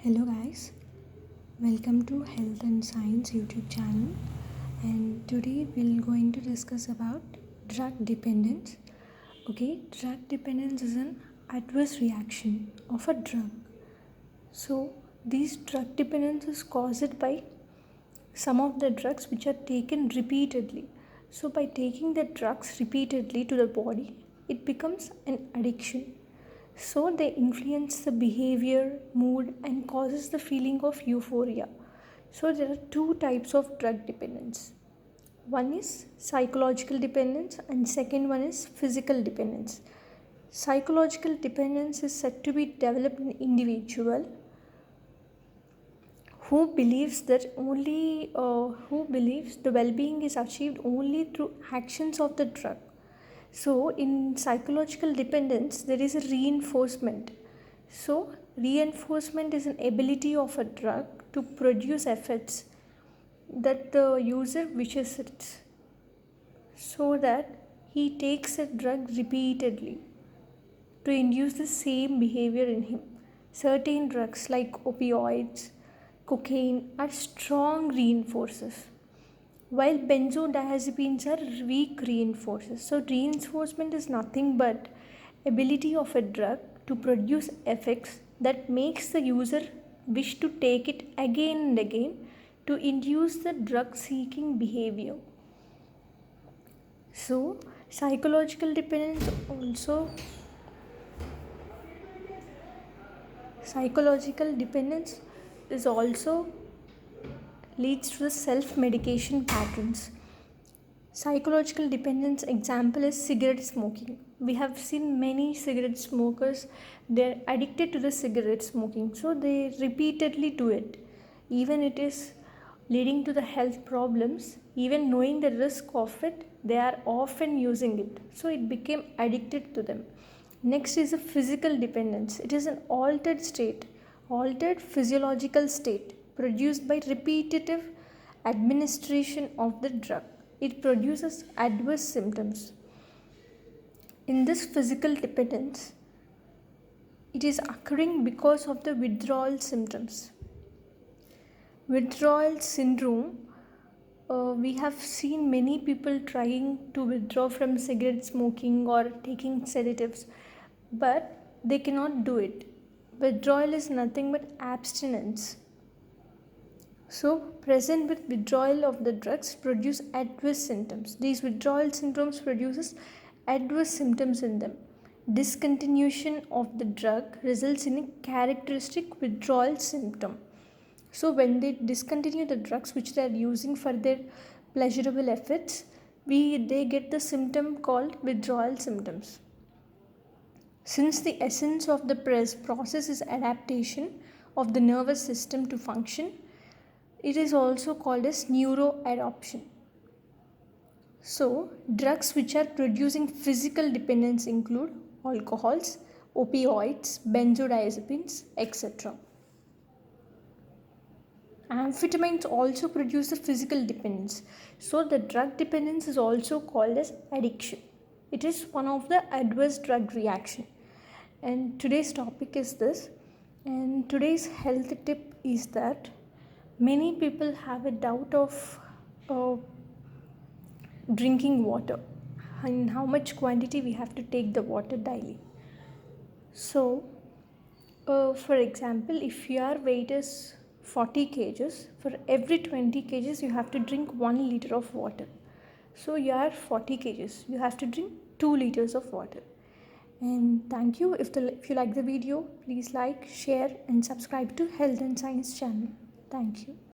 Hello guys, welcome to Health and Science YouTube channel, and today we're going to discuss about drug dependence. Drug dependence is an adverse reaction of a drug. So these drug dependence is caused by some of the drugs which are taken repeatedly. So by taking the drugs repeatedly to the body, it becomes an addiction. So they influence the behavior, mood, and causes the feeling of euphoria. So there are two types of drug dependence. One is psychological dependence and second one is physical dependence. Psychological dependence is said to be developed in an individual who believes the well-being is achieved only through actions of the drug. So in psychological dependence, there is a reinforcement. So reinforcement is an ability of a drug to produce effects that the user wishes it, so that he takes a drug repeatedly to induce the same behavior in him. Certain drugs like opioids, cocaine are strong reinforcers, while benzodiazepines are weak reinforcers. So reinforcement is nothing but ability of a drug to produce effects that makes the user wish to take it again and again to induce the drug seeking behavior. So psychological dependence is also leads to the self-medication patterns. Psychological dependence example is cigarette smoking. We have seen many cigarette smokers, they're addicted to the cigarette smoking, so they repeatedly do it. Even it is leading to the health problems, even knowing the risk of it, they are often using it. So it became addicted to them. Next is a physical dependence. It is an altered physiological state produced by repetitive administration of the drug. It produces adverse symptoms. In this physical dependence, it is occurring because of the withdrawal symptoms. Withdrawal syndrome, we have seen many people trying to withdraw from cigarette smoking or taking sedatives, but they cannot do it. Withdrawal is nothing but abstinence. So present with withdrawal of the drugs produce adverse symptoms. These withdrawal symptoms produces adverse symptoms in them. Discontinuation of the drug results in a characteristic withdrawal symptom. So when they discontinue the drugs which they are using for their pleasurable effects, they get the symptom called withdrawal symptoms. Since the essence of the process is adaptation of the nervous system to function, it is also called as neuroadaptation. So drugs which are producing physical dependence include alcohols, opioids, benzodiazepines, etc. Amphetamines also produce a physical dependence. So the drug dependence is also called as addiction. It is one of the adverse drug reaction. And today's topic is this. And today's health tip is that many people have a doubt of drinking water and how much quantity we have to take the water daily. So for example, if your weight is 40 kgs, for every 20 kgs you have to drink 1 liter of water. So you are 40 kgs, you have to drink 2 liters of water. And thank you. If you like the video, please like, share and subscribe to Health and Science channel. Thank you.